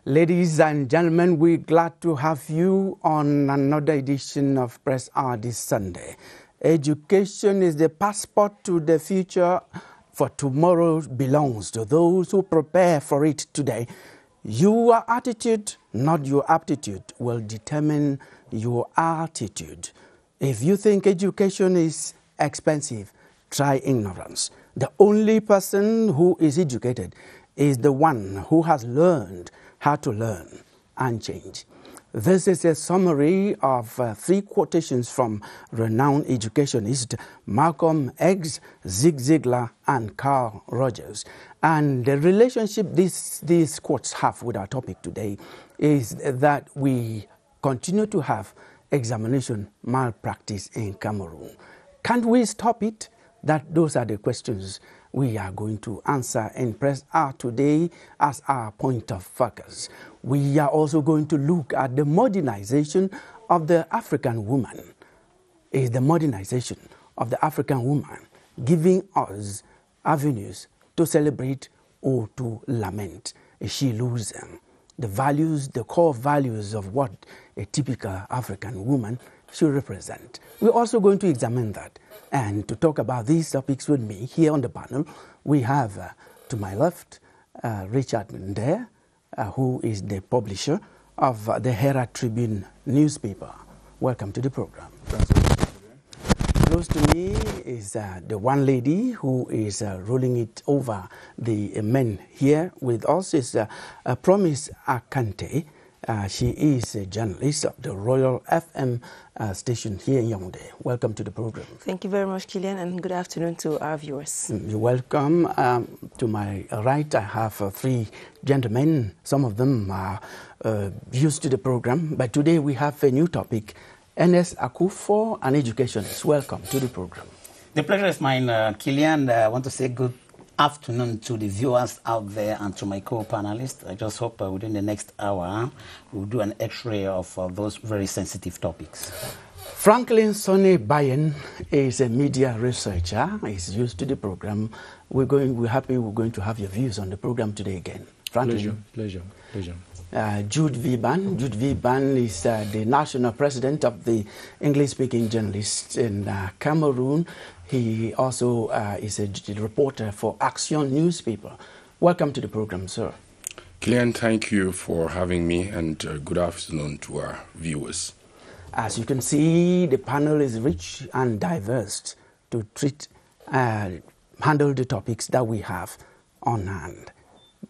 Ladies and gentlemen, we're glad to have you on another edition of Press Hour this Sunday. Education is the passport to the future, for tomorrow belongs to those who prepare for it today. Your attitude, not your aptitude, will determine your altitude. If you think education is expensive, try ignorance. The only person who is educated is the one who has learned how to learn and change. This is a summary of 3 quotations from renowned educationist Malcolm X, Zig Ziglar, and Carl Rogers. And the relationship these quotes have with our topic today is that we continue to have examination malpractice in Cameroon. Can't we stop it? Those are the questions we are going to answer in Press Hour today as our point of focus. We are also going to look at the modernization of the African woman. Is the modernization of the African woman giving us avenues to celebrate or to lament? Is she losing the values, the core values of what a typical African woman should represent? We're also going to examine that. And to talk about these topics with me here on the panel, we have to my left Richard Ndere, who is the publisher of the Herald Tribune newspaper. Welcome to the program. Close to me is the one lady who is ruling it over the men here with us is Promise Akante. She is a journalist of the Royal FM station here in Yaoundé. Welcome to the program. Thank you very much, Killian, and good afternoon to our viewers. You're welcome. To my right, I have 3 gentlemen. Some of them are used to the program, but today we have a new topic. Ernest Akufo, an educationist. Welcome to the program. The pleasure is mine, Killian. I want to say good afternoon to the viewers out there and to my co-panelists. I just hope within the next hour we'll do an x-ray of those very sensitive topics. Franklin Sonny Bayen is a media researcher. He's used to the program. We're happy we're going to have your views on the program today again. Franklin. Pleasure. Jude Viban. Jude Viban is the national president of the English-speaking journalists in Cameroon. He also is a reporter for Action newspaper. Welcome to the program, sir. Killian, thank you for having me, and good afternoon to our viewers. As you can see, the panel is rich and diverse to handle the topics that we have on hand.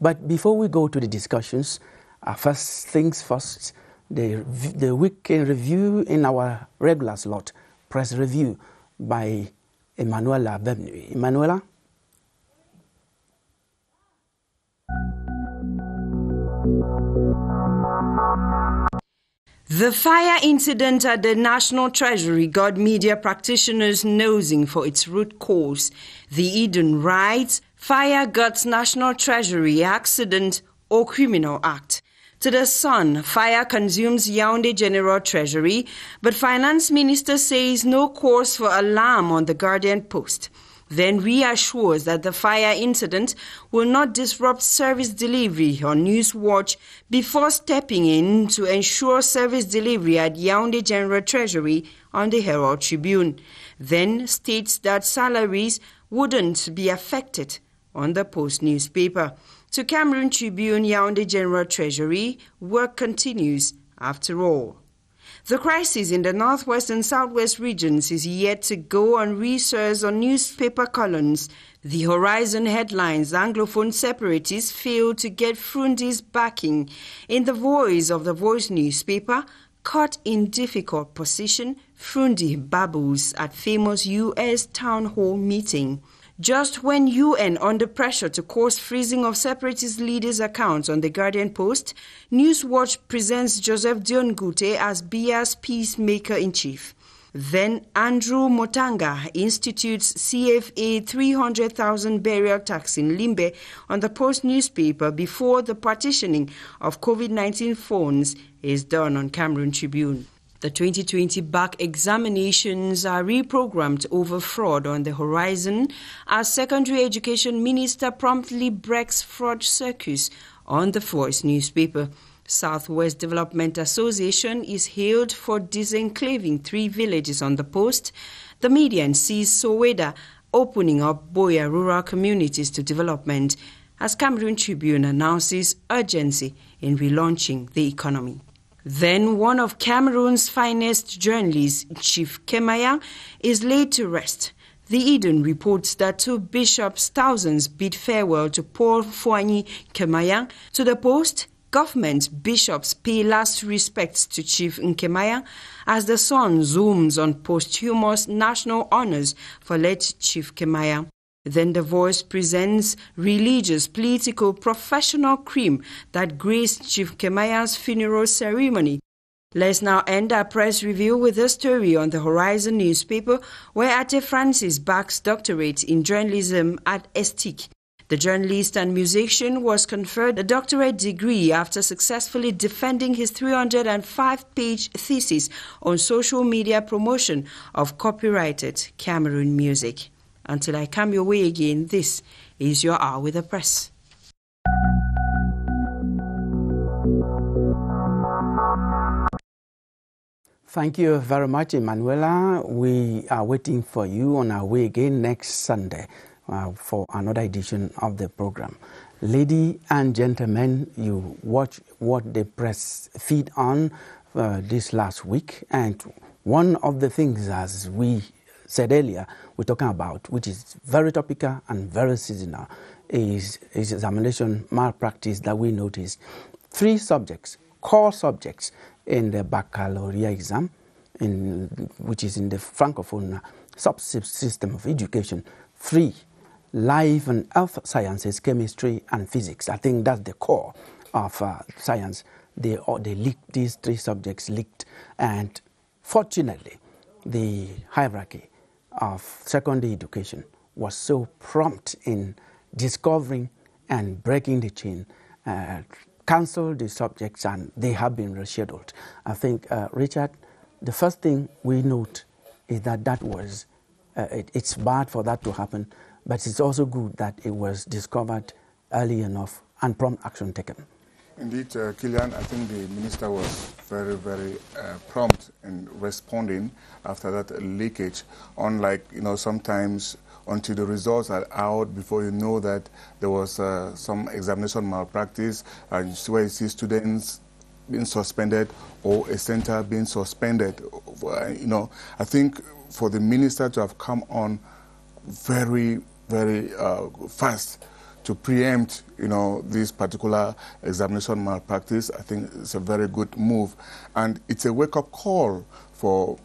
But before we go to the discussions, first things first, the weekend review in our regular slot, press review by Emanuela Bemnui. Emanuela? The fire incident at the National Treasury got media practitioners nosing for its root cause. The Eden writes, fire guts National Treasury accident or criminal act. To the Sun, fire consumes Yaoundé General Treasury, but Finance Minister says no cause for alarm on the Guardian Post. Then reassures that the fire incident will not disrupt service delivery on Newswatch before stepping in to ensure service delivery at Yaoundé General Treasury on the Herald Tribune. Then states that salaries wouldn't be affected on the Post newspaper. To Cameroon Tribune, Yaoundé General Treasury, work continues after all. The crisis in the northwest and southwest regions is yet to go unresearched on newspaper columns. The Horizon headlines, Anglophone separatists fail to get Frundi's backing. In the voice of the Voice newspaper, caught in difficult position, Frundi babbles at famous U.S. town hall meeting. Just when UN under pressure to cause freezing of separatist leaders' accounts on the Guardian Post, Newswatch presents Joseph Dion-Gute as Bia's peacemaker-in-chief. Then Andrew Motanga institutes CFA 300,000 burial tax in Limbe on the Post newspaper before the partitioning of COVID-19 phones is done on Cameroon Tribune. The 2020 back examinations are reprogrammed over fraud on the horizon as Secondary Education Minister promptly breaks fraud circus on the Voice newspaper. Southwest Development Association is hailed for disenclaving 3 villages on the post. The median sees Soweto opening up Boya rural communities to development as Cameroon Tribune announces urgency in relaunching the economy. Then one of Cameroon's finest journalists, Chief Kemayang, is laid to rest. The Eden reports that 2 bishops' thousands bid farewell to Paul Fuani Kemayang. To the post, government bishops pay last respects to Chief Kemayang as the sun zooms on posthumous national honors for late Chief Kemayang. Then the Voice presents religious, political, professional cream that graced Chief Kemayang's funeral ceremony. Let's now end our press review with a story on the Horizon newspaper where Ate Francis backs doctorate in journalism at ESTIC. The journalist and musician was conferred a doctorate degree after successfully defending his 305-page thesis on social media promotion of copyrighted Cameroon music. Until I come your way again, this is your Hour with the Press. Thank you very much, Emanuela. We are waiting for you on our way again next Sunday for another edition of the program. Ladies and gentlemen, you watch what the press feed on this last week, and one of the things, as we said earlier, we're talking about, which is very topical and very seasonal, is examination malpractice that we noticed. 3 subjects, core subjects in the baccalaureate exam, which is in the Francophone subsystem of education. 3, life and earth sciences, chemistry and physics. I think that's the core of science. They leaked, these 3 subjects leaked, and fortunately, the hierarchy of secondary education was so prompt in discovering and breaking the chain, cancelled the subjects, and they have been rescheduled. I think, Richard, the first thing we note is that was, it's bad for that to happen, but it's also good that it was discovered early enough and prompt action taken. Indeed, Kilian, I think the minister was very, very prompt in responding after that leakage. Unlike, sometimes until the results are out before you know that there was some examination malpractice, where you see students being suspended or a center being suspended. I think for the minister to have come on very, very fast to preempt, this particular examination malpractice, I think it's a very good move. And it's a wake-up call for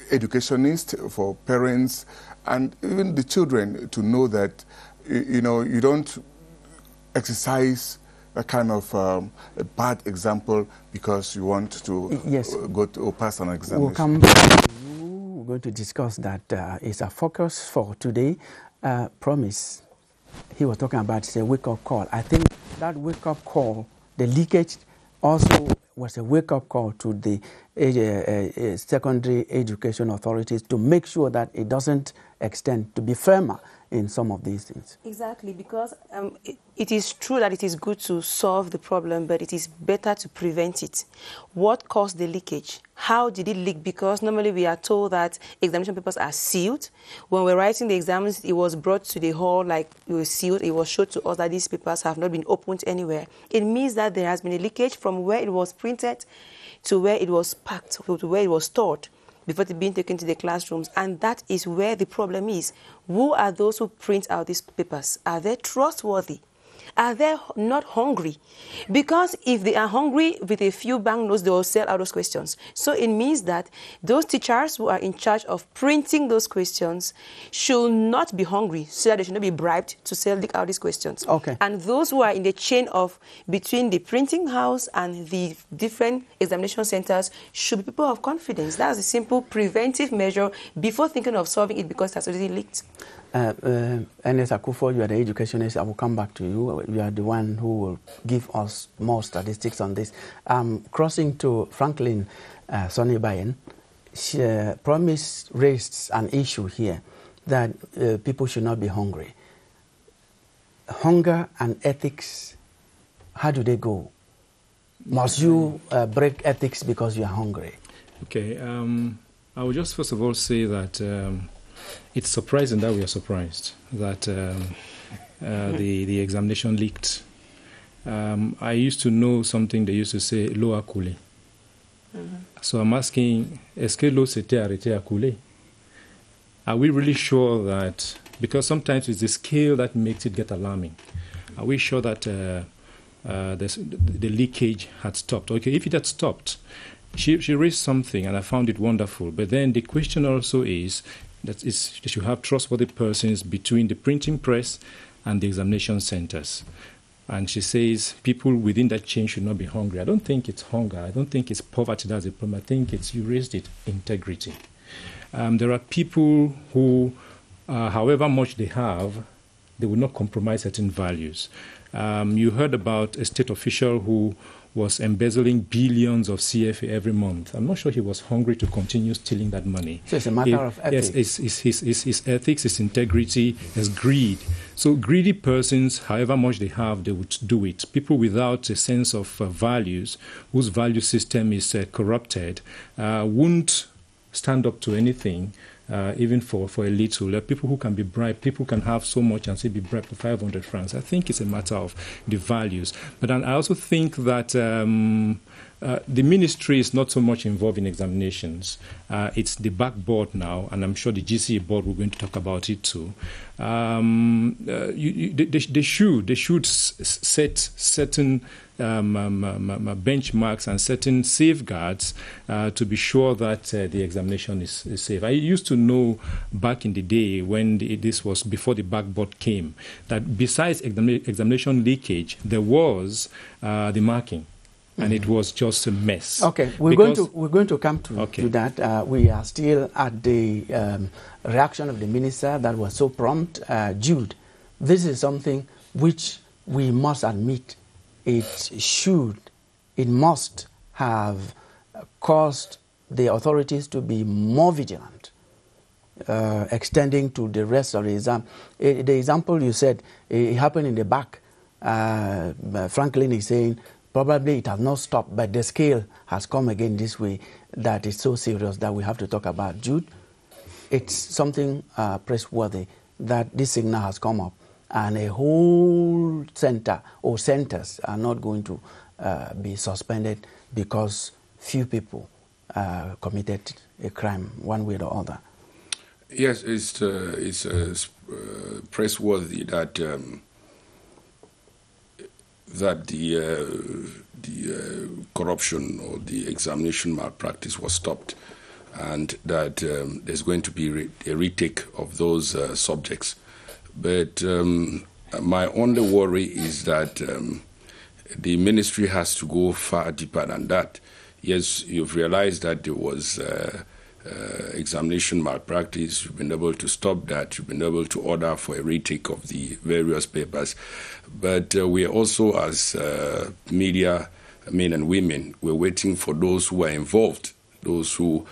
educationists, for parents, and even the children to know that, you don't exercise a kind of a bad example because you want to go to pass an examination. We'll come back to you. We're going to discuss that. It's a focus for today. Promise. He was talking about a wake-up call. I think that wake-up call, the leakage, also was a wake-up call to the secondary education authorities to make sure that it doesn't extend, to be firmer in some of these things. Exactly, because it is true that it is good to solve the problem, but it is better to prevent it. What caused the leakage? How did it leak? Because normally we are told that examination papers are sealed. When we're writing the exams, it was brought to the hall like it was sealed. It was showed to us that these papers have not been opened anywhere. It means that there has been a leakage from where it was printed to where it was packed, to where it was stored, before it being taken to the classrooms. And that is where the problem is. Who are those who print out these papers? Are they trustworthy? Are they not hungry? Because if they are hungry with a few banknotes, they will sell out those questions. So it means that those teachers who are in charge of printing those questions should not be hungry, so that they should not be bribed to leak out these questions. Okay. And those who are in the chain of between the printing house and the different examination centers should be people of confidence. That's a simple preventive measure before thinking of solving it because it has already leaked. Ernest Akufo, you are the educationist. I will come back to you. You are the one who will give us more statistics on this. Crossing to Franklin, Sonny Bayen, she raised an issue here that people should not be hungry. Hunger and ethics, how do they go? Must you break ethics because you are hungry? Okay, I would just first of all say that it's surprising that we are surprised that the examination leaked. I used to know something they used to say, l'eau a coulé. So I'm asking, est-ce que l'eau s'était arrêtée à couler? Are we really sure that, because sometimes it's the scale that makes it get alarming, are we sure that the leakage had stopped? Okay, if it had stopped, she raised something and I found it wonderful, but then the question also is that you should have trustworthy persons between the printing press and the examination centers. And she says people within that chain should not be hungry. I don't think it's hunger. I don't think it's poverty that's the problem. I think it's, you raised it, integrity. There are people who, however much they have, they will not compromise certain values. You heard about a state official who was embezzling billions of CFA every month. I'm not sure he was hungry to continue stealing that money. So it's a matter of ethics. Yes, his ethics, his integrity, his greed. So greedy persons, however much they have, they would do it. People without a sense of values, whose value system is corrupted, won't stand up to anything, even for a little. People who can be bribed, people can have so much and say be bribed for 500 francs. I think it's a matter of the values. But I also think that the ministry is not so much involved in examinations. It's the backboard now, and I'm sure the GCA board, we're going to talk about it too. They should set certain benchmarks and certain safeguards to be sure that the examination is safe. I used to know back in the day when this was before the backboard came, that besides examination leakage, there was the marking. And it was just a mess. Okay, we're going to come to that. We are still at the reaction of the minister that was so prompt. Jude, this is something which we must admit it must have caused the authorities to be more vigilant, extending to the rest of the exam. The example you said, it happened in the back. Franklin is saying, probably it has not stopped, but the scale has come again this way that is so serious that we have to talk about. Jude, it's something praiseworthy that this signal has come up and a whole center or centers are not going to be suspended because few people committed a crime one way or the other. Yes, it's praiseworthy that that the corruption or the examination malpractice was stopped, and that there's going to be a retake of those subjects. But my only worry is that the ministry has to go far deeper than that. Yes, you've realized that there was examination malpractice. You've been able to stop that. You've been able to order for a retake of the various papers. But we are also, as media men and women, we're waiting for those who are involved, those who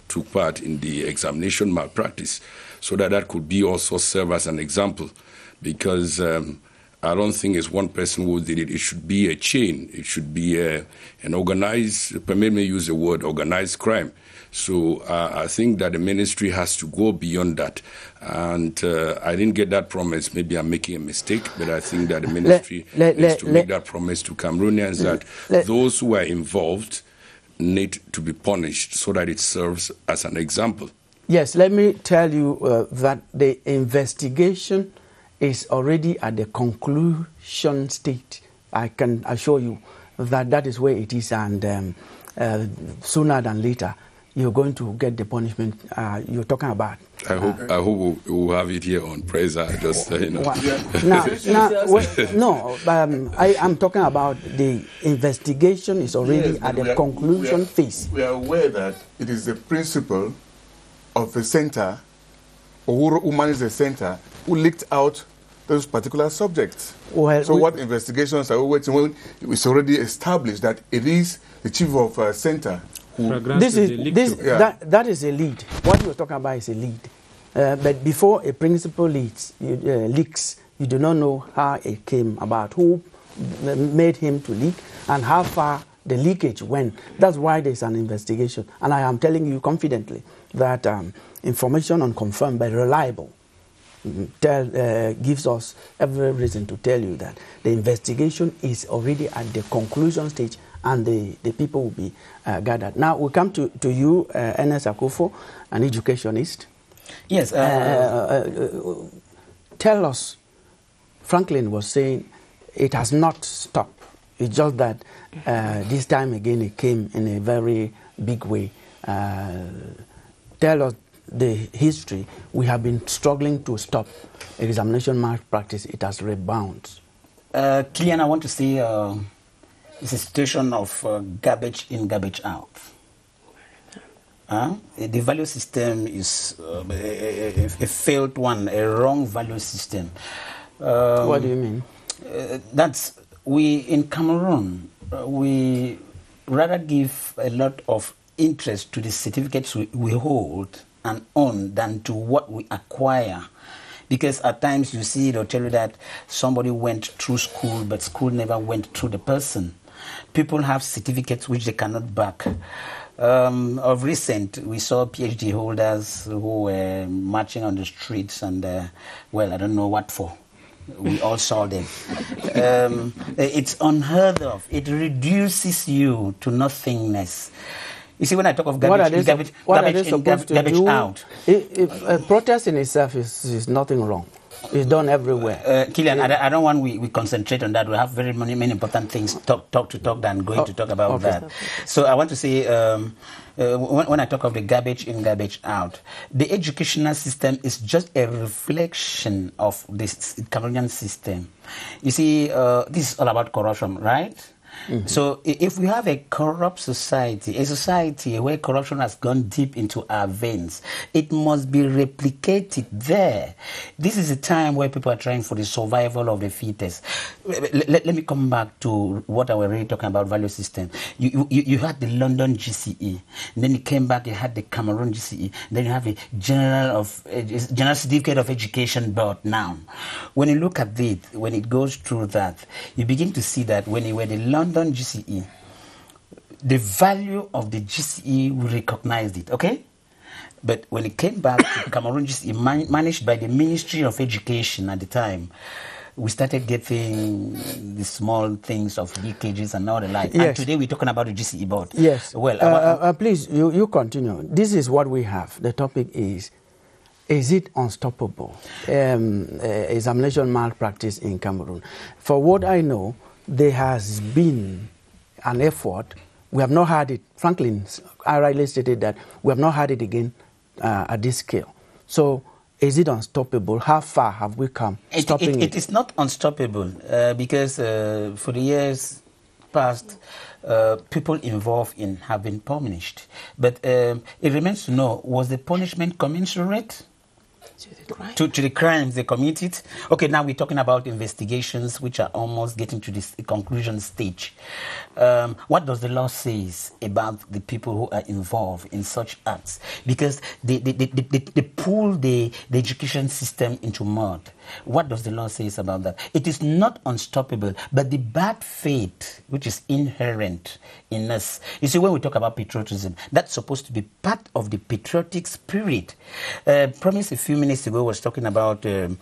took part in the examination malpractice, so that could be also serve as an example. Because I don't think it's one person who did it. It should be a chain. It should be an organized, permit me use the word, organized crime. So I think that the ministry has to go beyond that. And I didn't get that promise. Maybe I'm making a mistake, but I think that the ministry needs to make that promise to Cameroonians that those who are involved need to be punished so that it serves as an example. Yes, let me tell you that the investigation is already at the conclusion state. I can assure you that that is where it is, and sooner than later, you're going to get the punishment you're talking about. I hope we'll have it here on press. Just I'm talking about the investigation is already at the conclusion phase. We are aware that it is the principal of the center, or who manages the center, who leaked out those particular subjects. Well, so what investigations are we waiting when it's already established that it is the chief of center That is a lead. What you're talking about is a lead. But before a principal leaks, you do not know how it came about, who made him to leak, and how far the leakage went. That's why there's an investigation. And I am telling you confidently that information unconfirmed but reliable gives us every reason to tell you that the investigation is already at the conclusion stage and the people will be gathered. Now we come to you, Ernest Akufo, an educationist. Yes. Tell us, Franklin was saying it has not stopped. It's just that this time again it came in a very big way. Tell us the history. We have been struggling to stop examination malpractice. It has rebounded. Kilian, I want to say it's a situation of garbage in, garbage out. The value system is a failed one, a wrong value system. What do you mean? We in Cameroon, we rather give a lot of interest to the certificates we hold and own than to what we acquire. Because at times you see, they'll tell you that somebody went through school, but school never went through the person. People have certificates which they cannot back. Of recent, we saw PhD holders who were marching on the streets and, well, I don't know what for. We all saw them. It's unheard of. It reduces you to nothingness. You see, when I talk of garbage in, garbage out. Protest in itself is nothing wrong. It's done everywhere. Kilian, I don't want we concentrate on that. We have very many important things to talk than going to talk about that. So I want to say, when I talk of the garbage in, garbage out, the educational system is just a reflection of this Cameroonian system. You see, this is all about corruption, right? Mm-hmm. So if we have a corrupt society, a society where corruption has gone deep into our veins, it must be replicated there. This is a time where people are trying for the survival of the fittest. Let me come back to what I was really talking about, value system. You had the London GCE, then you came back, you had the Cameroon GCE, then you have a General Certificate of Education Board now. When you look at it, when it goes through that, you begin to see that when you were the London GCE, the value of the GCE, we recognized it, okay? But when it came back to Cameroon GCE, managed by the Ministry of Education at the time, we started getting the small things of leakages and all the like. Yes. And today we're talking about the GCE board. Yes. Well, please, you continue. This is what we have. The topic is it unstoppable? Examination malpractice in Cameroon. For what I know, there has been an effort. We have not had it. Franklin, I rightly stated that we have not had it again at this scale. So is it unstoppable? How far have we come stopping it? It is not unstoppable because for the years past, people involved in have been punished. But it remains to know, was the punishment commensurate to the crimes they committed? Okay, now we're talking about investigations which are almost getting to this conclusion stage. What does the law say about the people who are involved in such acts? Because they pull the education system into mud. What does the law say about that? It is not unstoppable, but the bad faith which is inherent in us. You see, when we talk about patriotism, that's supposed to be part of the patriotic spirit. Promise a few minutes ago was talking about the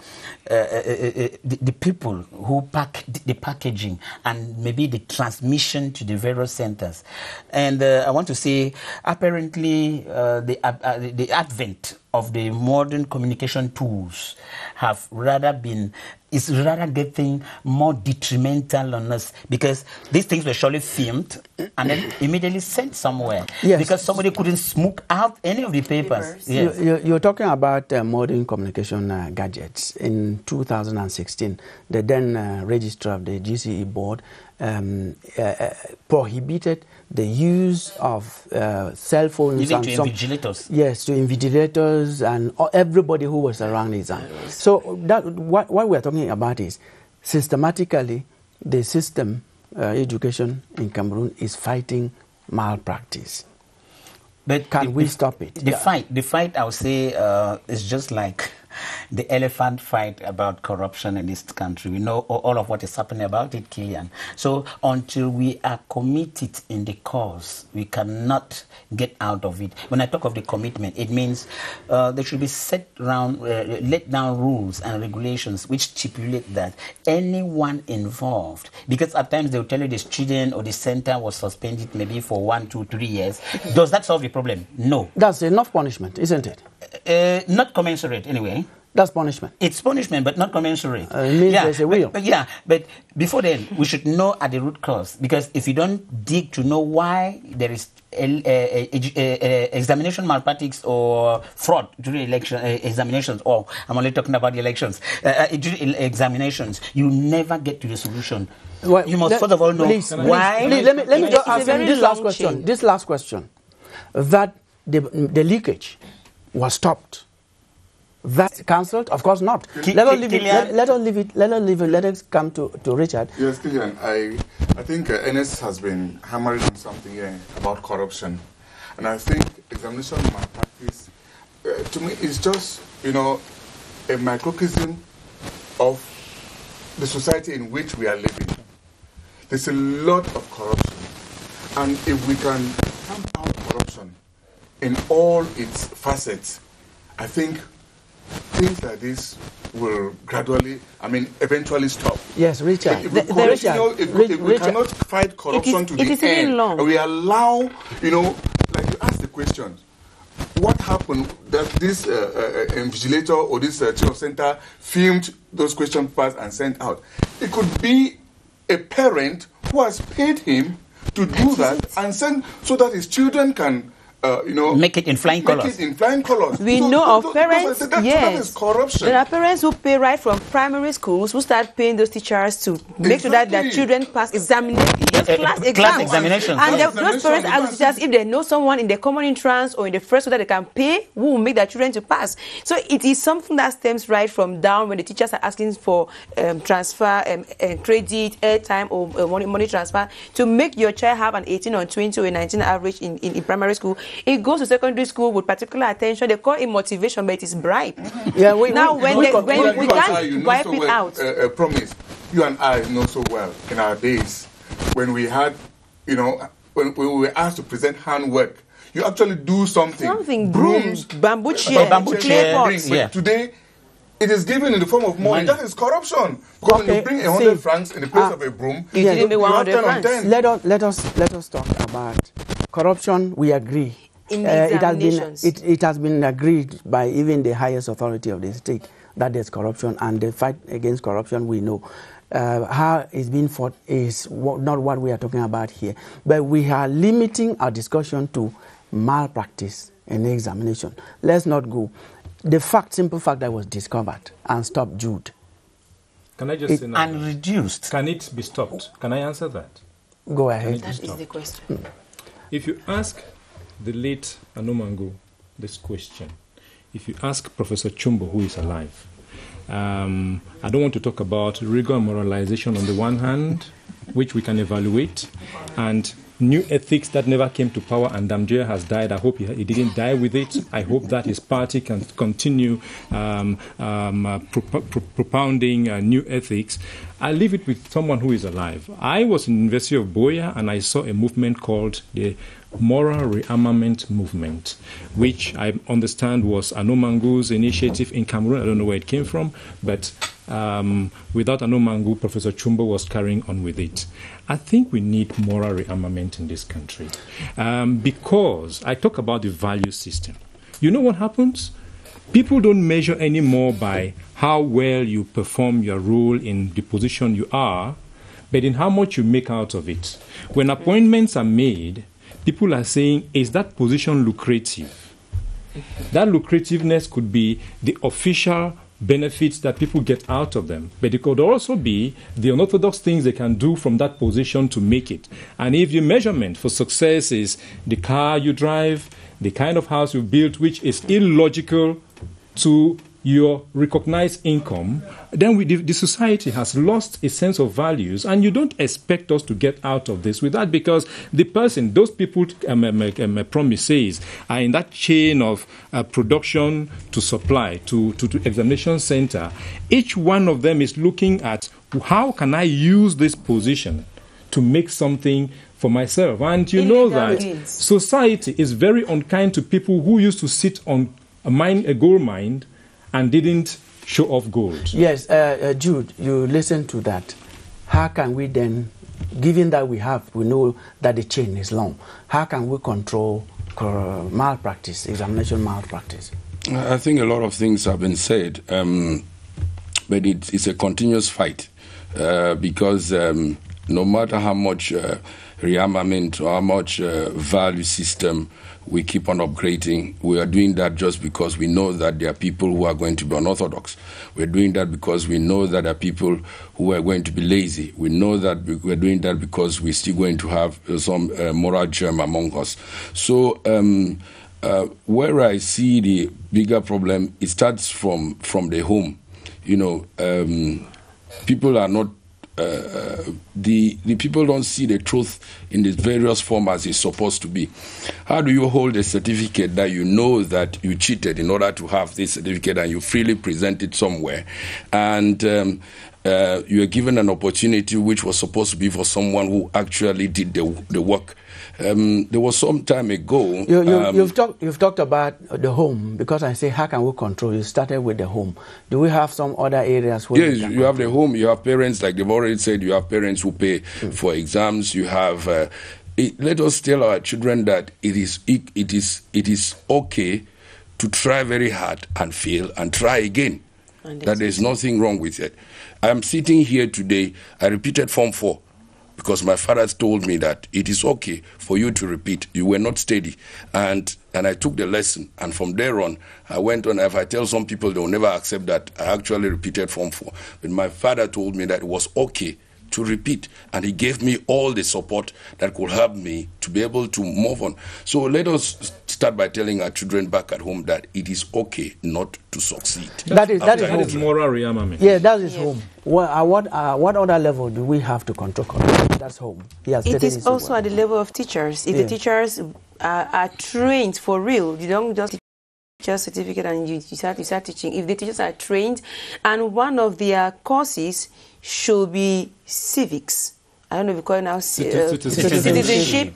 people who pack the packaging and maybe the transmission to the various centers. And I want to say, apparently, the advent of the modern communication tools is rather getting more detrimental on us, because these things were surely filmed and then immediately sent somewhere. Yes. Because somebody couldn't smoke out any of the papers. Yes. You're talking about modern communication gadgets. In 2016, the then registrar of the GCE board prohibited the use of cell phones. Even to invigilators. Yes, to invigilators and everybody who was around the exam. So what we're talking about is systematically the system, education in Cameroon is fighting malpractice. But can we stop it? The fight, I would say, is just like the elephant fight about corruption in this country. We know all of what is happening about it, Kilian. So until we are committed in the cause, we cannot get out of it. When I talk of the commitment, it means there should be laid down rules and regulations which stipulate that anyone involved, because at times they will tell you the student or the center was suspended maybe for 1, 2, 3 years. Does that solve the problem? No. That's enough punishment, isn't it? Not commensurate, anyway. That's punishment. It's punishment, but not commensurate. It means there's a will. But before then, we should know at the root cause. Because if you don't dig to know why there is examination malpractice or fraud during election examinations, or I'm only talking about the elections, during examinations, you never get to the solution. Well, you must first of all know why. Let me just ask you this last question. That the leakage was stopped. That's cancelled? Of course not. Let us come to Richard. Yes, Kilian, I think Ernest has been hammering on something here about corruption. And I think examination malpractice, to me, is just, a microcosm of the society in which we are living. There's a lot of corruption. And if we can stamp out corruption in all its facets, I think things like this will gradually, eventually stop. Yes, Richard. If we cannot fight corruption to the end, we allow, like you ask the question, what happened that this invigilator or this chief of center filmed those question papers and sent out? It could be a parent who has paid him to do that and send so that his children can make it in flying colors. We know of parents, that is corruption. There are parents who pay right from primary schools who start paying those teachers to make sure that their children pass class examinations. And those parents ask teachers if they know someone in the common entrance or in the first school that they can pay, who will make their children to pass. So it is something that stems right from down when the teachers are asking for transfer, credit, airtime, or money transfer to make your child have an 18 or 20 or 19 average in primary school. It goes to secondary school with particular attention. They call it motivation, but it is bribe. Yeah, we can't wipe it out. Promise, you and I know so well in our days when we had, when we were asked to present handwork, you actually do something. Brooms, bamboo chair, clay pots. But today, it is given in the form of money. That is corruption. Because when you bring 100 francs in the place of a broom, you have 10 on 10. Let us talk about corruption. We agree. In the examinations. It has been agreed by even the highest authority of the state that there's corruption, and the fight against corruption we know. How it's being fought is not what we are talking about here. But we are limiting our discussion to malpractice in the examination. Let's not go. The simple fact that was discovered and stopped Jude. Can I just say now? And reduced. Can it be stopped? Can I answer that? Go ahead. That is the question. If you ask the late Anomango this question, if you ask Professor Chumbo, who is alive, I don't want to talk about rigor and moralization on the one hand, which we can evaluate, and new ethics that never came to power, and Damjaya has died. I hope he didn't die with it. I hope that his party can continue propounding new ethics. I leave it with someone who is alive. I was in the University of Boya, and I saw a movement called the Moral Rearmament Movement, which I understand was Anomangu's initiative in Cameroon. I don't know where it came from, but without Anomangu, Professor Chumbo was carrying on with it. I think we need moral rearmament in this country because I talk about the value system. You know what happens? People don't measure anymore by how well you perform your role in the position you are, but in how much you make out of it. When appointments are made, people are saying, is that position lucrative? That lucrativeness could be the official benefits that people get out of them, but it could also be the unorthodox things they can do from that position to make it. And if your measurement for success is the car you drive, the kind of house you build, which is illogical to your recognized income, then the society has lost a sense of values, and you don't expect us to get out of this with that, because those people promises are in that chain of production to supply to examination center. Each one of them is looking at how can I use this position to make something for myself. And you know that society is very unkind to people who used to sit on a gold mine and didn't show off gold. Yes, Jude, you listen to that. How can we then, given that we know that the chain is long, how can we control malpractice, examination malpractice? I think a lot of things have been said, but it's a continuous fight because no matter how much rearmament or how much value system we keep on upgrading, we are doing that just because we know that there are people who are going to be unorthodox. We're doing that because we know that there are people who are going to be lazy. We know that we're doing that because we're still going to have some moral germ among us. So where I see the bigger problem, it starts from the home. You know, people are not the people don't see the truth in its various forms as it's supposed to be. How do you hold a certificate that you know that you cheated in order to have this certificate and you freely present it somewhere, and you are given an opportunity which was supposed to be for someone who actually did the work? There was some time ago. You've talked about the home, because I say how can we control? You started with the home. Do we have some other areas where? Yes, you have the home. You have parents, like they've already said. You have parents who pay for exams. You have. Let us tell our children that it is okay to try very hard and fail and try again. That there's nothing wrong with it. I'm sitting here today. I repeated Form 4. Because my father told me that it is okay for you to repeat. You were not steady. And I took the lesson. And from there on, I went on. If I tell some people, they will never accept that I actually repeated Form 4. But my father told me that it was okay to repeat. And he gave me all the support that could help me to be able to move on. So let us start by telling our children back at home that it is okay not to succeed. That is moral rearmament. Yeah, that is home. What other level do we have to control corruption? That's home. It is also at the level of teachers. If the teachers are trained for real, you don't just teach a certificate and you start teaching. If the teachers are trained, and one of their courses should be civics. I don't know if you call it now citizenship,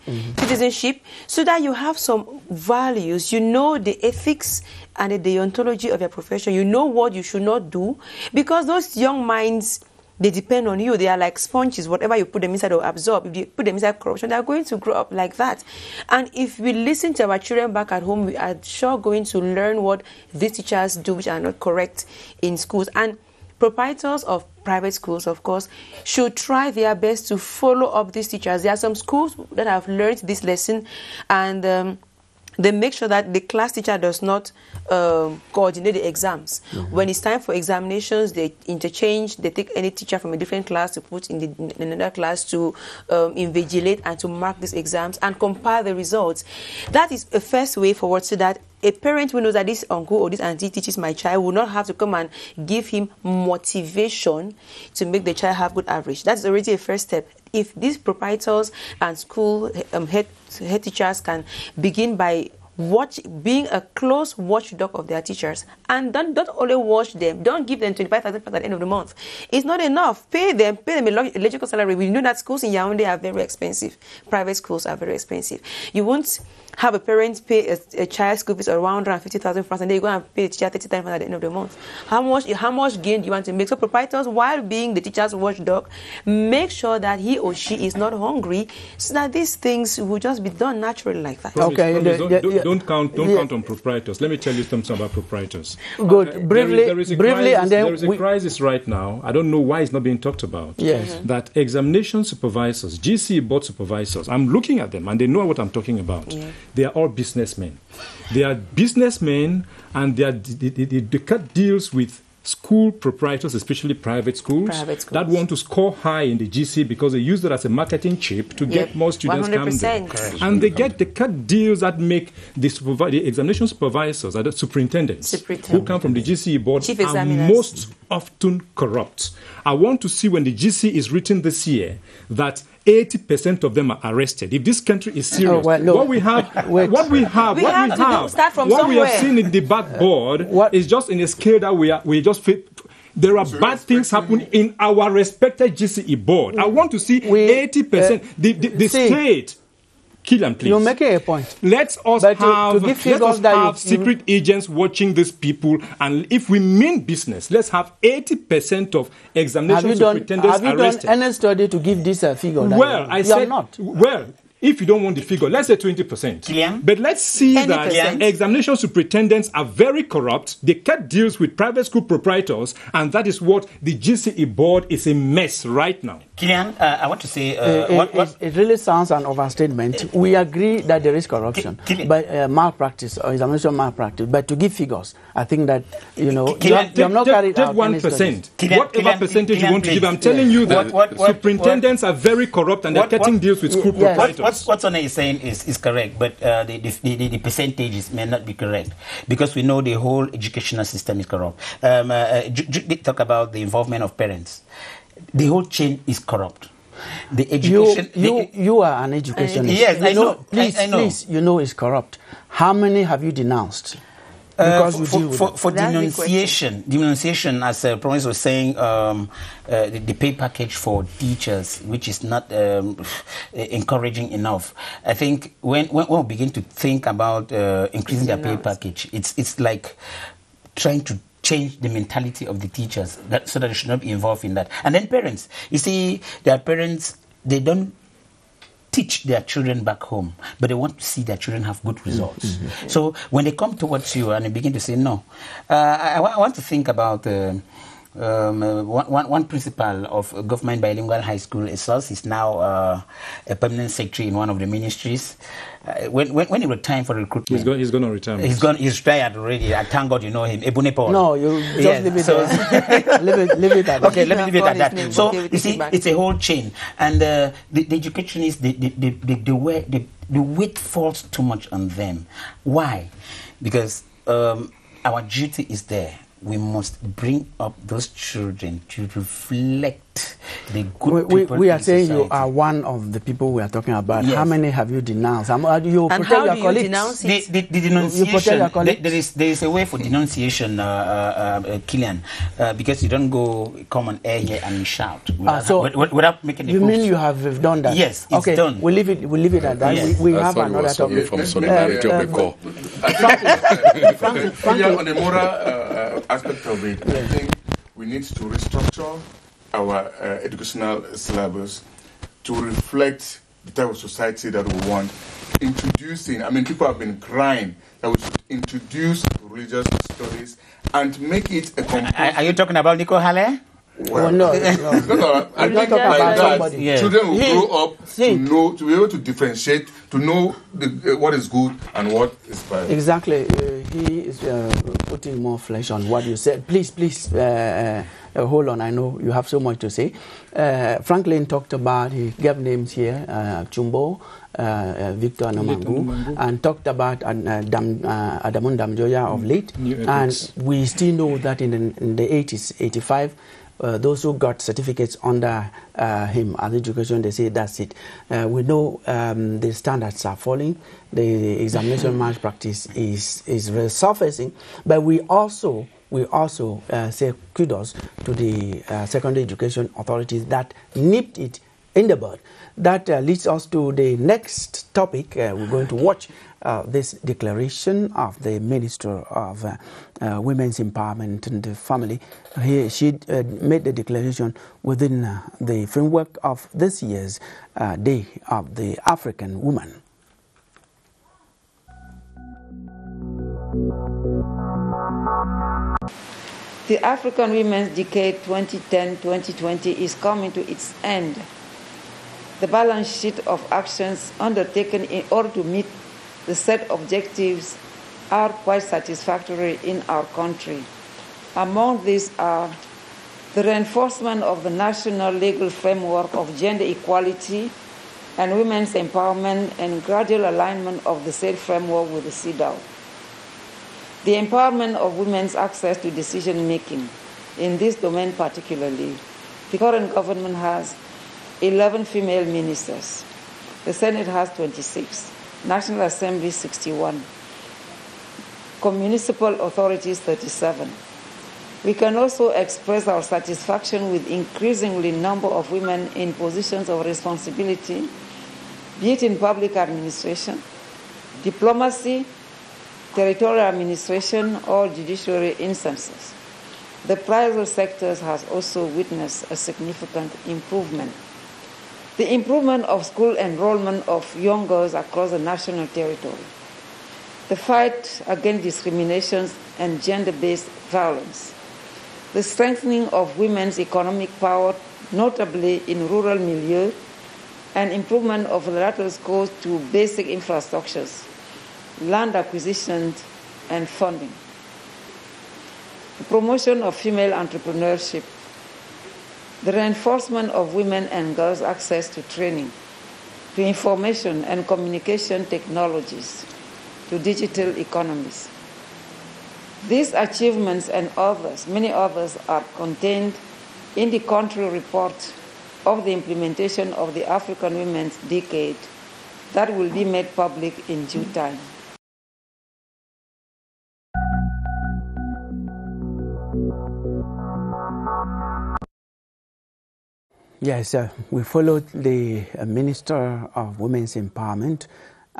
so that you have some values. You know the ethics and the deontology of your profession. You know what you should not do, because those young minds, they depend on you. They are like sponges. Whatever you put them inside, they'll absorb. If you put them inside corruption, they are going to grow up like that. And if we listen to our children back at home, we are sure going to learn what these teachers do, which are not correct in schools. And proprietors of private schools, of course, should try their best to follow up these teachers. There are some schools that have learned this lesson, and they make sure that the class teacher does not coordinate the exams. When it's time for examinations, they interchange. They take any teacher from a different class to put in another class to invigilate and to mark these exams and compile the results. That is a first way forward, so that a parent who knows that this uncle or this auntie teaches my child will not have to come and give him motivation to make the child have good average. That's already a first step. If these proprietors and school head teachers can begin by being a close watchdog of their teachers, and don't only watch them, don't give them 25,000 at the end of the month. It's not enough. Pay them a logical salary. We know that schools in Yaoundé are very expensive. Private schools are very expensive. You won't have a parent pay a child's school fees around 150,000 francs, and then you go and pay the teacher 30,000 at the end of the month. How much gain do you want to make? So proprietors, while being the teacher's watchdog, make sure that he or she is not hungry, so that these things will just be done naturally like that. Don't count on proprietors. Let me tell you something about proprietors. Good. Briefly, and then there is a crisis right now. I don't know why it's not being talked about. Yes. That examination supervisors, GC board supervisors, I'm looking at them and they know what I'm talking about. Yeah. They are all businessmen. They are businessmen, and they cut deals with school proprietors, especially private schools, that want to score high in the GC because they use it as a marketing chip to get more students coming there. And they cut deals that make the examination supervisors, the superintendents who come from the GCE board, are most often corrupt. I want to see when the GC is written this year that 80% of them are arrested. If this country is serious, what we have seen in the backboard is just in a scale that we just fit. There are bad things happen in our respected GCE board. I want to see 80%. The state. Kilian, please. You're making a point. Let's have secret agents watching these people, and if we mean business, let's have 80% of examination superintendents arrested. Have you done any study to give this a figure? Well, I said not. Well, if you don't want the figure, let's say 20%. Yeah. But let's see that examination superintendents are very corrupt. They cut deals with private school proprietors, and that is what the GCE board is a mess right now. Kilian, I want to say... It really sounds an overstatement. We agree that there is corruption, but malpractice or examination malpractice. But to give figures, I think that, you know, you have not carried out 1%. Whatever percentage you want to give, I'm telling you that superintendents are very corrupt and they're cutting deals with school proprietors. What Sonny is saying is correct, but the percentages may not be correct because we know the whole educational system is corrupt. Talk about the involvement of parents. The whole chain is corrupt. The education. You are an educationist. Yes, I know. Please, you know it's corrupt. How many have you denounced? Because for denunciation, as Promise was saying, the pay package for teachers, which is not encouraging enough. I think when we begin to think about increasing their pay package, it's like trying to change the mentality of the teachers so that they should not be involved in that. And then parents, you see, their parents, they don't teach their children back home, but they want to see their children have good results. Mm-hmm. So when they come towards you and they begin to say no, I want to think about one principal of government bilingual high school. Is now a permanent secretary in one of the ministries. When it was time for recruitment, he's going to retire. He's retired already. I thank God you know him. Ebune Paul. No, you just leave it. Leave it at that. Okay, let me leave it at that. So you see, it's a whole chain, and the education is the weight falls too much on them. Why? Because our duty is there. We must bring up those children to reflect the good people. We are saying you are one of the people we are talking about. Yes. How many have you denounced? You protect your colleagues. You denounce it? The denunciation. You protect your colleagues? There is a way for denunciation, Kilian, because you don't come on air here and shout without making a post. You mean you have done that? Yes, it's done. We'll leave it at that. Yes. We have another topic. From solidarity of the call. On the moral aspect of it, I think we need to restructure our educational syllabus to reflect the type of society that we want. People have been crying that we should introduce religious studies and make it a component. Are you talking about Nico Halle? Well, no. I think like that, children will grow up to be able to differentiate, to know what is good and what is bad. Exactly. He is putting more flesh on what you said. Please, hold on. I know you have so much to say. Franklin talked about, he gave names here, Chumbo, Victor Namangu, and talked about Adamun Damjoya of late. And we still know that in the 80s, 85, those who got certificates under him as education, they say that's it. We know the standards are falling. The examination malpractice is resurfacing, but we also say kudos to the secondary education authorities that nipped it in the bud. That leads us to the next topic. We're going to watch this declaration of the Minister of Women's Empowerment and the Family. She made the declaration within the framework of this year's Day of the African Woman. The African Women's Decade 2010-2020 is coming to its end. The balance sheet of actions undertaken in order to meet the set objectives are quite satisfactory in our country. Among these are the reinforcement of the national legal framework of gender equality and women's empowerment and gradual alignment of the said framework with the CEDAW. The empowerment of women's access to decision-making. In this domain particularly, the current government has 11 female ministers. The Senate has 26, National Assembly 61, municipal authorities 37. We can also express our satisfaction with increasingly number of women in positions of responsibility, be it in public administration, diplomacy, territorial administration, or judiciary instances. The private sector has also witnessed a significant improvement. The improvement of school enrollment of young girls across the national territory. The fight against discrimination and gender-based violence. The strengthening of women's economic power, notably in rural milieu, and improvement of lateral schools to basic infrastructures, land acquisition, and funding. The promotion of female entrepreneurship. The reinforcement of women and girls' access to training, to information and communication technologies, to digital economies. These achievements and others, many others, are contained in the country report of the implementation of the African Women's Decade that will be made public in due time. Yes, we followed the Minister of Women's Empowerment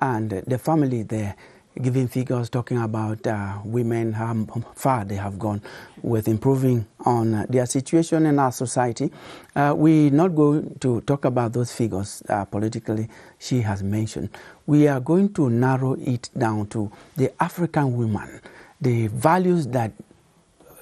and the family there, giving figures talking about women, how far they have gone with improving on their situation in our society. We're not going to talk about those figures politically she has mentioned. We are going to narrow it down to the African woman, the values that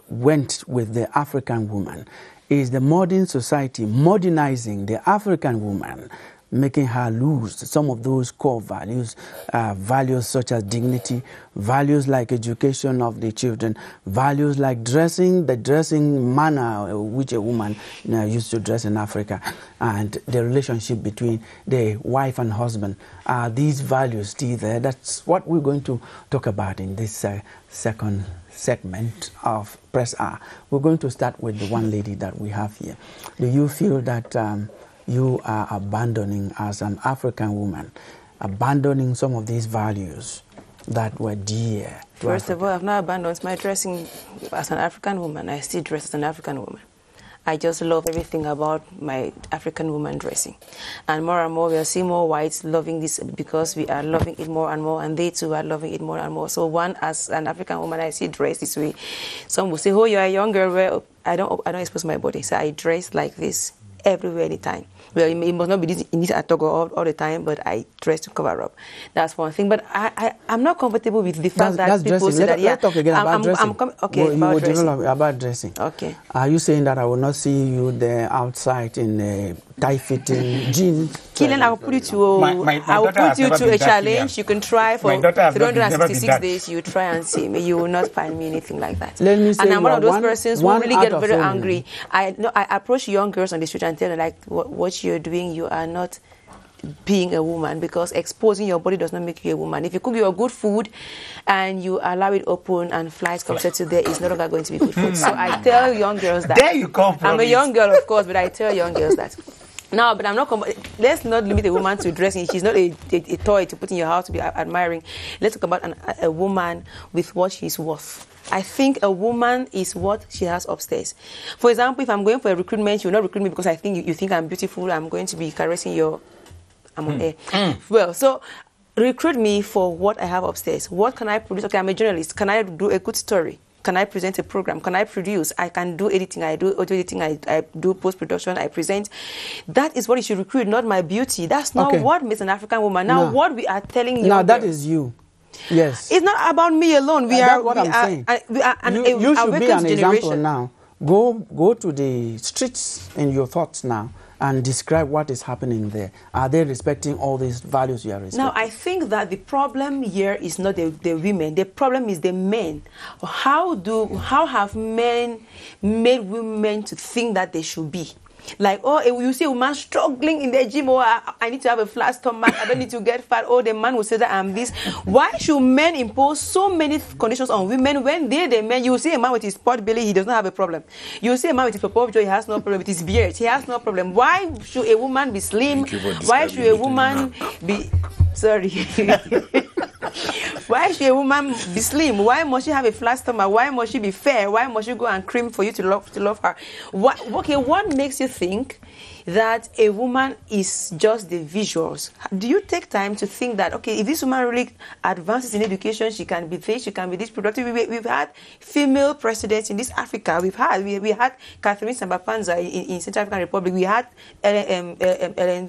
went with the African woman. Is the modern society modernizing the African woman, making her lose some of those core values, values such as dignity, values like education of the children, values like dressing, the dressing manner which a woman used to dress in Africa, and the relationship between the wife and husband. Are these values still there? That's what we're going to talk about in this second segment of Press R. We're going to start with the one lady that we have here. Do you feel that you are abandoning, as an African woman, abandoning some of these values that were dear to First Africa? of all, I've not abandoned my dressing as an African woman. I still dress as an African woman. I just love everything about my African woman dressing. And more, we are seeing more whites loving this because we are loving it more and more, and they too are loving it more and more. So one, as an African woman, I see dress this way. Some will say, oh, you're a young girl. Well, I don't expose my body, so I dress like this everywhere, anytime. Well, it must not be in this all the time, but I dress to cover up. That's one thing. But I'm not comfortable with the fact that people say that. Yeah, let's talk again about dressing. Okay, about dressing. Okay. Are you saying that I will not see you there outside in a tight-fitting jeans? Killian, I will put you to a challenge. You can try for 366 days. You try and see me. You will not find me anything like that. Let me say, and I'm one of those persons who really get very angry. I approach young girls on the street and tell them, like, what you're doing, you are not being a woman, because exposing your body does not make you a woman. If you cook your good food and you allow it open and flies come to there, it's no longer going to be good food. So I tell young girls that. There you come from. I'm a young girl, of course, but I tell young girls that. No, but I'm not. Let's not limit a woman to dressing. She's not a toy to put in your house to be admiring. Let's talk about a woman with what she's worth. I think a woman is what she has upstairs. For example, if I'm going for a recruitment, you'll not recruit me because I think you think I'm beautiful. I'm going to be caressing your. I'm on air. Well, so recruit me for what I have upstairs. What can I produce? Okay, I'm a journalist. Can I do a good story? Can I present a program? Can I produce? I can do editing. I do audio editing. I do post-production. I present. That is what you should recruit, not my beauty. That's not what makes an African woman. Now, what we are telling you. Now, that is you. Yes. It's not about me alone. That's what I'm saying. You should be an example now. Go to the streets in your thoughts now and describe what is happening there. Are they respecting all these values you are respecting? Now, I think that the problem here is not the women. The problem is the men. How have men made women to think that they should be? Like, oh, you see a woman struggling in the gym, oh, I need to have a flat stomach, I don't need to get fat, oh, the man will say that I'm this. Why should men impose so many conditions on women when they're the men? You see a man with his pot belly, he does not have a problem. You see a man with his pop joy, he has no problem. With his beard, he has no problem. Why should a woman be slim? Why should a woman be... Sorry. Why should a woman be slim? Why must she have a flat stomach? Why must she be fair? Why must she go and cream for you to love her? What makes you think that a woman is just the visuals? Do you take time to think that, okay, if this woman really advances in education, she can be this, she can be this productive? We've had female presidents in this Africa. We had Catherine Samba-Panza in Central African Republic. We had Ellen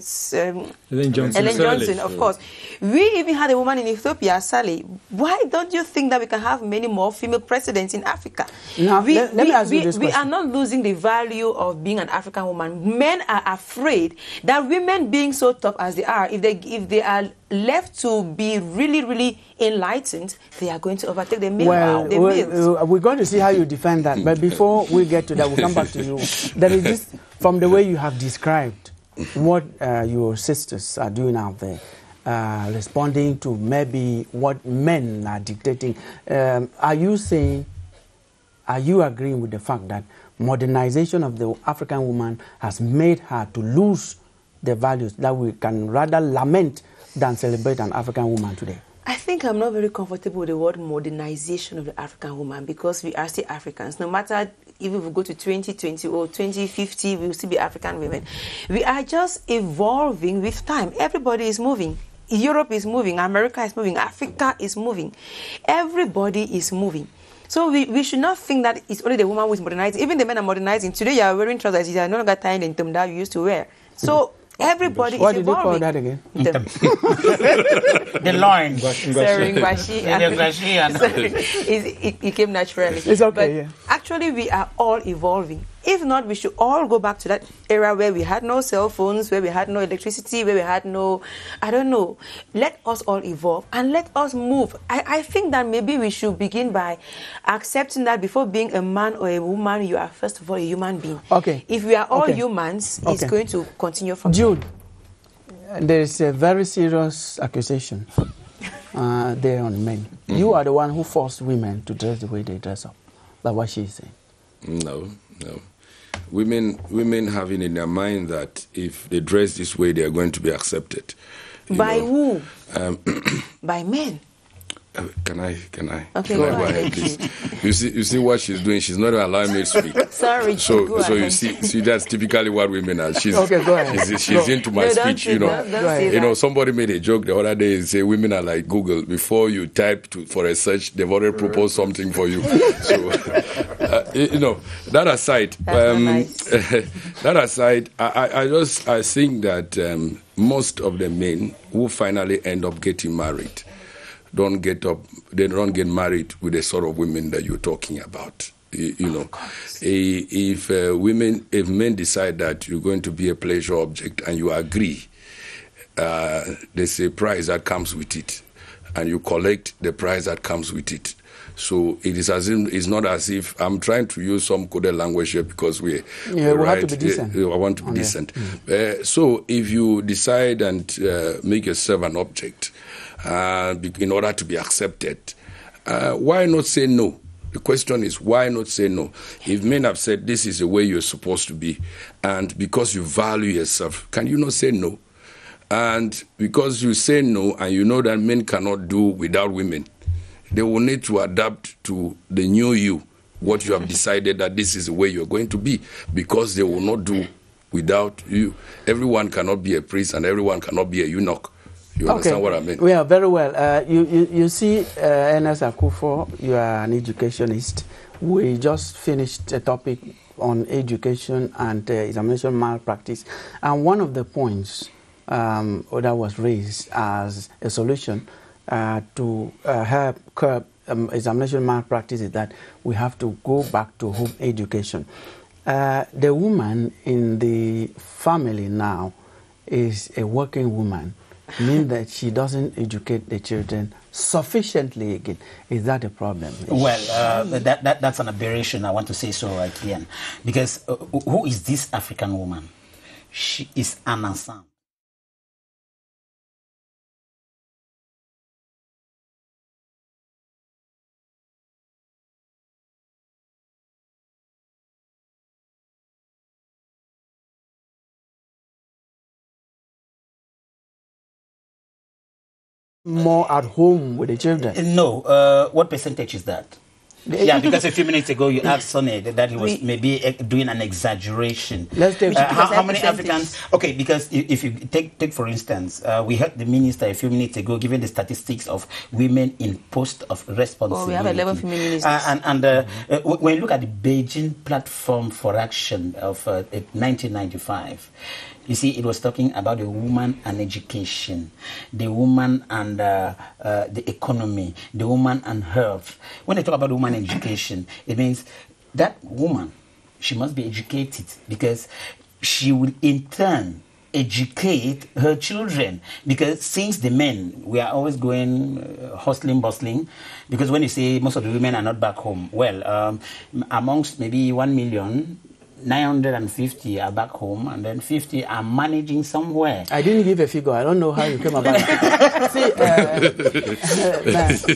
Johnson, of course. We even had a woman in Ethiopia, Sally. Why don't you think that we can have many more female presidents in Africa? Now, let me ask you this question. We are not losing the value of being an African woman. Men are afraid that women being so tough as they are, if they are left to be really, really enlightened, they are going to overtake the male. We're going to see how you defend that. But before we get to that, we'll come back to you. There is this, from the way you have described what your sisters are doing out there, responding to maybe what men are dictating. Are you agreeing with the fact that modernization of the African woman has made her to lose the values that we can rather lament than celebrate an African woman today? I think I'm not very comfortable with the word modernization of the African woman, because we are still Africans. No matter if we go to 2020 or 2050, we will still be African women. We are just evolving with time. Everybody is moving. Europe is moving. America is moving. Africa is moving. Everybody is moving. So we should not think that it's only the woman who is modernizing. Even the men are modernizing. Today you are wearing trousers. You are no longer tying the thumb that you used to wear. So everybody is evolving. What did you call that again? The loin. Sorry, it came naturally. It's okay, but yeah. Actually, we are all evolving. If not, we should all go back to that era where we had no cell phones, where we had no electricity, where we had no, I don't know. Let us all evolve and let us move. I think that maybe we should begin by accepting that before being a man or a woman, you are first of all a human being. Okay. If we are all humans, it's going to continue from Jude, there is a very serious accusation there on men. You are the one who forced women to dress the way they dress up. That's what she's saying. No. Women having in their mind that if they dress this way, they are going to be accepted. By who? By men. Can I? Okay, go ahead, please. You see what she's doing. She's not allowing me to speak. Sorry. So you see that's typically what women are. Okay, go ahead. She's into my speech. Somebody made a joke the other day and say women are like Google. Before you type for a search, they've already proposed something for you. So that aside, that aside, I think that most of the men who finally end up getting married they don't get married with the sort of women that you're talking about. If men decide that you're going to be a pleasure object and you agree, there's a price that comes with it, and you collect the price that comes with it. So it's not as if I'm trying to use some coded language here because we have to be decent. I want to be decent. So if you decide and make yourself an object in order to be accepted, why not say no? The question is, why not say no? If men have said this is the way you're supposed to be, and because you value yourself, can you not say no? And because you say no, and you know that men cannot do without women, they will need to adapt to the new you, what you have decided that this is the way you're going to be, because they will not do without you. Everyone cannot be a priest, and everyone cannot be a eunuch. You understand what I mean? Yeah, very well. You see, Ernest Akufo, you are an educationist. We just finished a topic on education and examination malpractice. And one of the points that was raised as a solution to help curb examination malpractice is that we have to go back to home education. The woman in the family now is a working woman, means that she doesn't educate the children sufficiently again. Is that a problem? Well, that's an aberration, I want to say so, Kian. Because who is this African woman? She is an ensemble. More at home with the children? No. What percentage is that? Yeah, because a few minutes ago you asked Sonny that he was maybe doing an exaggeration. Let's take how many Africans? Okay, because if you take for instance, we heard the minister a few minutes ago giving the statistics of women in post of responsibility. Oh, we have 11 female ministers. When you look at the Beijing Platform for Action of 1995. You see, it was talking about the woman and education, the woman and the economy, the woman and health. When they talk about woman and education, it means that woman, she must be educated because she will in turn educate her children. Because since the men, we are always going hustling, bustling, because when you say most of the women are not back home, well, amongst maybe 1 million, 950 are back home, and then 50 are managing somewhere. I didn't give a figure. I don't know how you came about it. See,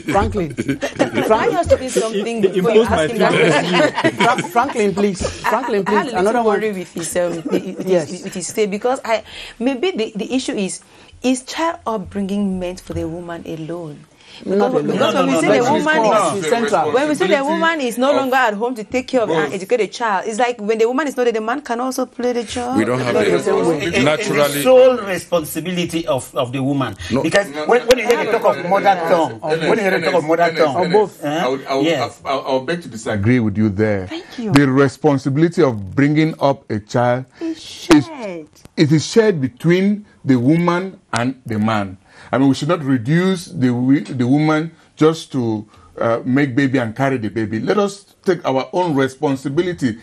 Franklin. I was talking something before you asked him that question. Franklin, please. Franklin, please. I had a Another one. worry with his stay, because maybe the issue is child upbringing meant for the woman alone? Because when we say the woman is no longer at home to take care of and educate a child, it's like when the woman is not there, the man can also play the child. We don't have naturally the sole responsibility of the woman. No. Because when you hear the talk of mother tongue, I'll beg to disagree with you there. Thank you. The responsibility of bringing up a child is shared between the woman and the man. I mean, we should not reduce the woman just to make baby and carry the baby. Let us take our own responsibility.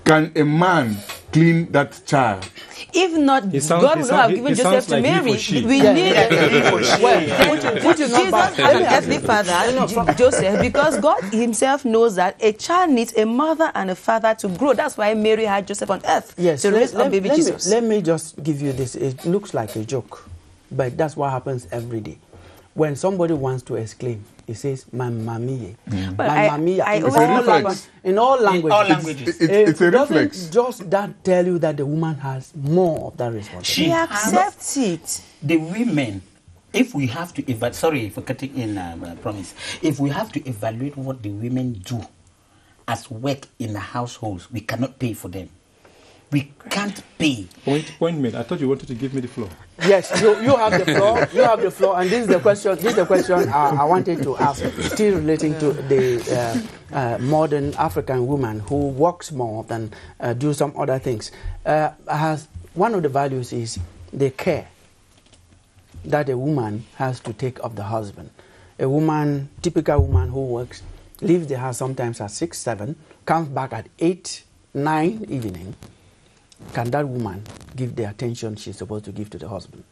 Can a man clean that child? If not, God would not have given Joseph to Mary. We need Jesus has an earthly father, Joseph, because God himself knows that a child needs a mother and a father to grow. That's why Mary had Joseph on earth. Yes, to raise up baby Jesus. Let me just give you this. It looks like a joke, but that's what happens every day. When somebody wants to exclaim, he says, "My mamie." My mamie. In all languages. It's a reflex. Just that tell you that the woman has more of that responsibility. She accepts it. The women, if we have to evaluate, sorry for cutting in, promise, if we have to evaluate what the women do as work in the households, we cannot pay for them. We can't pay. Point made. I thought you wanted to give me the floor. Yes, you have the floor. You have the floor, and this is the question. This is the question I wanted to ask, still relating to the modern African woman who works more than do some other things. Has one of the values is the care that a woman has to take of the husband. A woman, typical woman who works, leaves the house sometimes at 6, 7, comes back at 8, 9 evening. Can that woman give the attention she's supposed to give to the husband?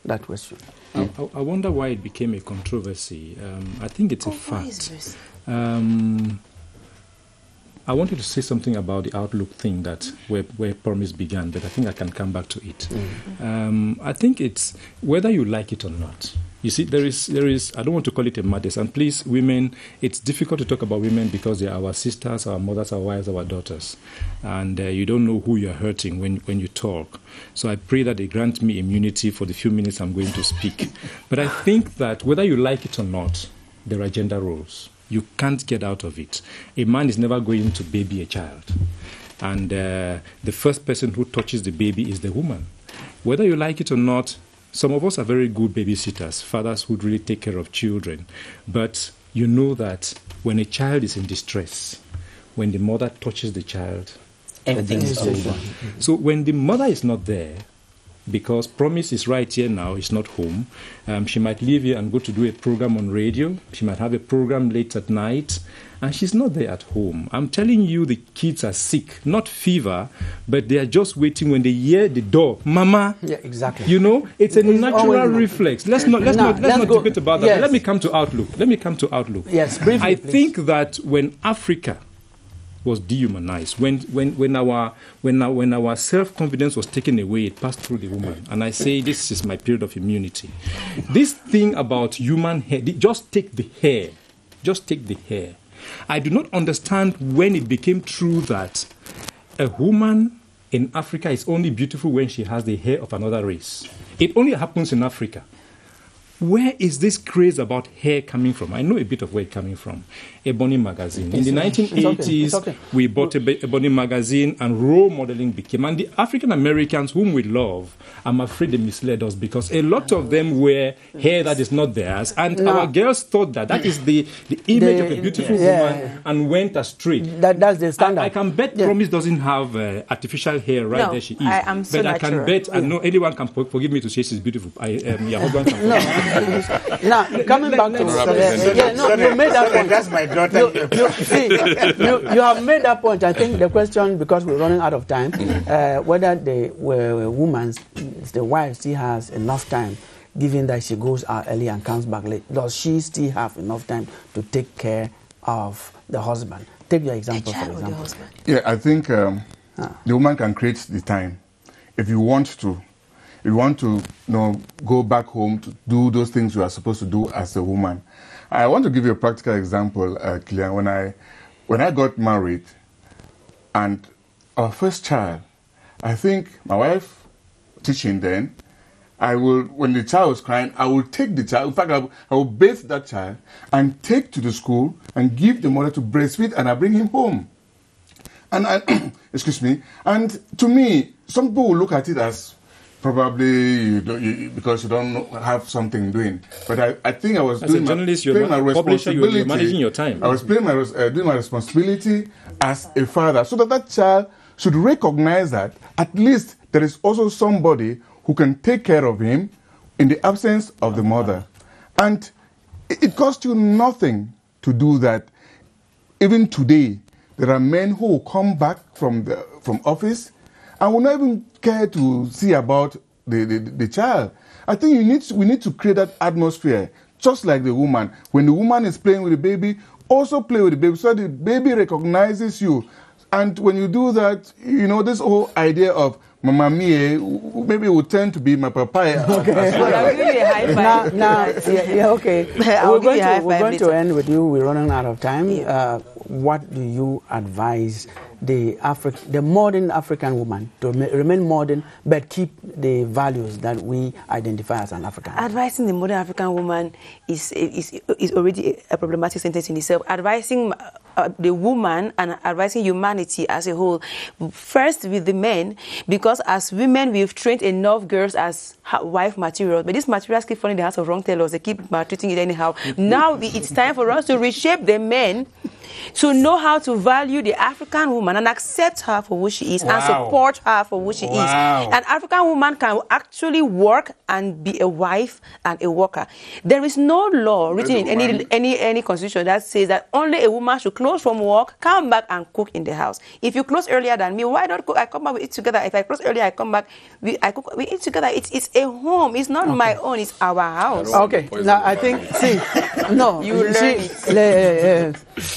That question. I wonder why it became a controversy. I think it's a fact. I wanted to say something about the outlook thing that where promise began, but I think I can come back to it. I think it's whether you like it or not. You see, there is. I don't want to call it a madness. And please, women, it's difficult to talk about women because they are our sisters, our mothers, our wives, our daughters, and you don't know who you're hurting when you talk. So I pray that they grant me immunity for the few minutes I'm going to speak. But I think that whether you like it or not, there are gender roles. You can't get out of it. A man is never going to baby a child, and the first person who touches the baby is the woman. Whether you like it or not. Some of us are very good babysitters, fathers who really take care of children. But you know that when a child is in distress, when the mother touches the child, everything is over. So when the mother is not there, because Promise is right here now. It's not home. She might leave here and go to do a program on radio. She might have a program late at night, and she's not there at home. I'm telling you, the kids are sick, not fever, but they are just waiting when they hear the door. Mama. Yeah, exactly. You know, it's a natural reflex. Let's not debate about that. Yes. Let me come to Outlook. Yes, briefly, I please. think that when Africa was dehumanized, when our self-confidence was taken away, it passed through the woman. And I say this is my period of immunity. This thing about human hair, just take the hair. I do not understand when it became true that a woman in Africa is only beautiful when she has the hair of another race. It only happens in Africa. Where is this craze about hair coming from? I know a bit of where it's coming from. Ebony magazine. In the 1980s, we bought Ebony magazine and role modeling became. And the African Americans whom we love, I'm afraid they misled us because a lot of them wear hair that is not theirs. And our girls thought that is the image of a beautiful woman and went astray. That's the standard. I can bet Promise doesn't have artificial hair there she is. But I can bet, I know anyone can forgive me to say she's beautiful. Your husband can Now, coming back to you made that point. That's my daughter. You have made that point. I think the question, because we're running out of time, whether the wife still has enough time, given that she goes out early and comes back late, does she still have enough time to take care of the husband? Take your example, for example. Yeah, I think the woman can create the time if you want to. If you want to go back home to do those things you are supposed to do as a woman. I want to give you a practical example, Kilian. When I got married and our first child, I think my wife teaching then, when the child was crying, I will take the child. In fact, I will bathe that child and take to the school and give the mother to breastfeed, and I bring him home. And excuse me. And to me, some people will look at it as probably because you don't have something doing. But I think I was doing my responsibility. You're managing your time. I was doing my responsibility as a father, so that child should recognize that at least there is also somebody who can take care of him in the absence of the mother. And it costs you nothing to do that. Even today, there are men who will come back from office and will not even care to see about the child. I think we need to create that atmosphere, just like the woman. When the woman is playing with the baby, also play with the baby, so the baby recognizes you. And when you do that, this whole idea of Mama Mia maybe will tend to be my papaya. Okay. I'll give you a high five. Okay. We're going to end with you. We're running out of time. Yeah. What do you advise the modern African woman to remain modern but keep the values that we identify as an African? Advising the modern African woman is already a problematic sentence in itself. Advising the woman and advising humanity as a whole, first with the men, because as women we've trained enough girls as wife material, but these materials keep falling in the hands of wrong tellers. They keep maltreating it anyhow. Now it's time for us to reshape the men to know how to value the African woman and accept her for who she is and support her for who she is. An African woman can actually work and be a wife and a worker. There is no law written in any constitution that says that only a woman should close from work, come back and cook in the house. If you close earlier than me, why don't cook? I come back, we eat together. If I close earlier, I come back, we eat together. It's a home. It's not my own. It's our house. Okay. Now I think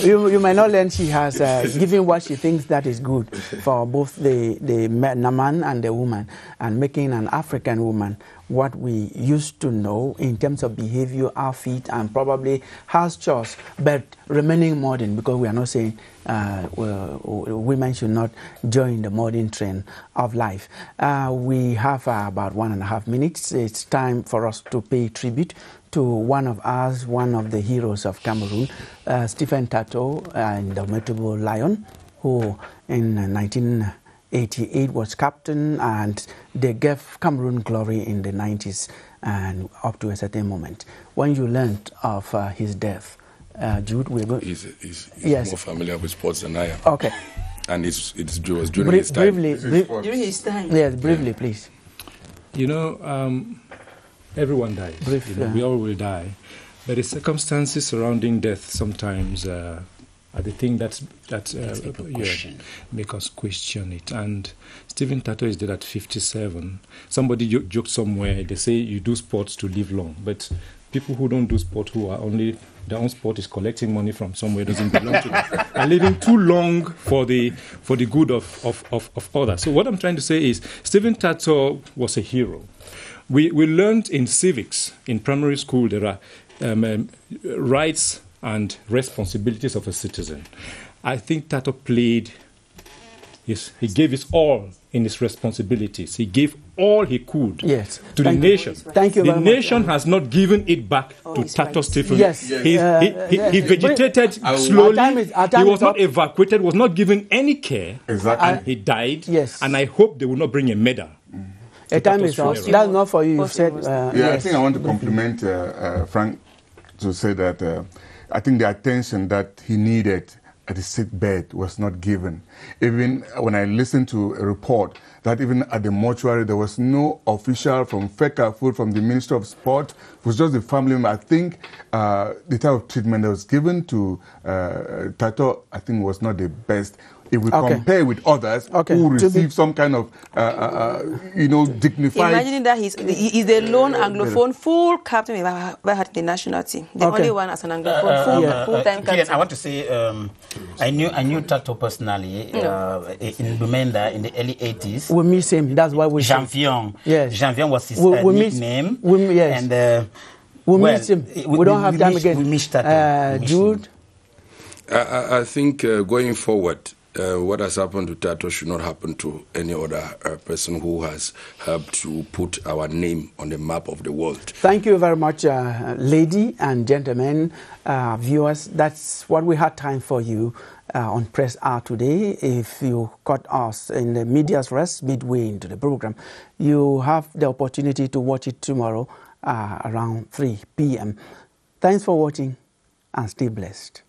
you might not learn. She has given what she thinks that is good for both the man and the woman, and making an African woman what we used to know in terms of behavior, outfit, and probably house chores, but remaining modern, because we are not saying women should not join the modern trend of life. We have about 1.5 minutes. It's time for us to pay tribute to one of the heroes of Cameroon, Stephen Tato, indomitable lion, who in 1988 was captain, and they gave Cameroon glory in the 90s and up to a certain moment. When you learned of his death, Jude, we're going. He's more familiar with sports than I am. Okay. And it was during his time. During his time. Yes, briefly, please. You know, everyone dies. We all will die. But the circumstances surrounding death sometimes are the thing that make us question it. And Stephen Tato is dead at 57. Somebody joked somewhere, they say you do sports to live long. But people who don't do sport, who are only their own sport is collecting money from somewhere doesn't belong to them, are living too long for the good of others. So what I'm trying to say is Stephen Tato was a hero. We learned in civics, in primary school, there are rights and responsibilities of a citizen. I think Tato played, he gave his all in his responsibilities. He gave all he could to the nation. Thank you very much. The nation has not given it back to Tato Stephen. Yes. He vegetated slowly. He was not evacuated, was not given any care. Exactly. And he died. Yes. And I hope they will not bring a medal. A time is up. That's not for you. You said, I think I want to compliment Frank to say that I think the attention that he needed at the sick bed was not given. Even when I listened to a report that even at the mortuary there was no official from FECA food from the Ministry of Sport, it was just the family member. I think the type of treatment that was given to Tato, I think, was not the best. If we compare with others who receive some kind of, dignified... Imagining that he's the lone Anglophone full captain we've ever had in the national team. The only one as an Anglophone full-time captain. I want to say, I knew Tato personally in Bumenda in the early 80s. We miss him. That's why we... Jean-Vion. Yes. Jean-Vion was his nickname. Yes. And, we miss him. We don't have time again. We miss Tato. Jude? I think going forward, what has happened to Tato should not happen to any other person who has helped to put our name on the map of the world. Thank you very much, lady and gentlemen, viewers. That's what we had time for you on Press R today. If you caught us in the media's rest midway into the program, you have the opportunity to watch it tomorrow around 3 p.m. Thanks for watching and stay blessed.